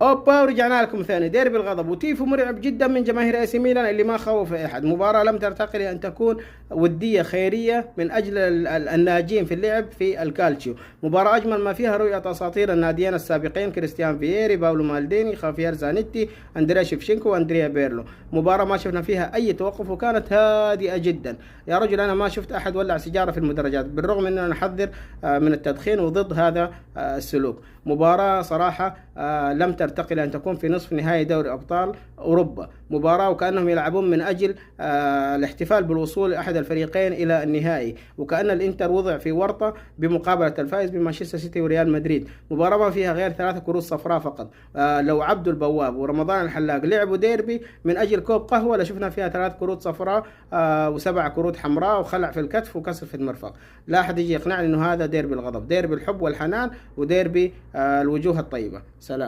اوبا ورجعنا لكم ثاني. ديربي الغضب وتيفو مرعب جدا من جماهير اي سي ميلان اللي ما خوف احد. مباراة لم ترتقي لان تكون ودية خيرية من اجل الناجين في اللعب في الكالتشيو. مباراة اجمل ما فيها رؤية اساطير الناديين السابقين كريستيان فييري، باولو مالديني، خافير زانيتي، اندريا شيفشينكو، واندريا بيرلو. مباراة ما شفنا فيها اي توقف وكانت هادئة جدا. يا رجل انا ما شفت احد ولع سيجارة في المدرجات، بالرغم اننا نحذر من التدخين وضد هذا السلوك. مباراة صراحة لم ترتقي لأن تكون في نصف نهائي دوري أبطال أوروبا. مباراة وكأنهم يلعبون من أجل الاحتفال بالوصول أحد الفريقين إلى النهائي، وكأن الإنتر وضع في ورطة بمقابلة الفائز بمانشستر سيتي وريال مدريد. مباراة ما فيها غير 3 كروت صفراء فقط. لو عبد البواب ورمضان الحلاق لعبوا ديربي من أجل كوب قهوة لشفنا فيها 3 كروت صفراء و7 كروت حمراء وخلع في الكتف وكسر في المرفق. لا أحد يجي يقنعني إنه هذا ديربي الغضب. ديربي الحب والحنان وديربي الوجوه الطيبة. سلام.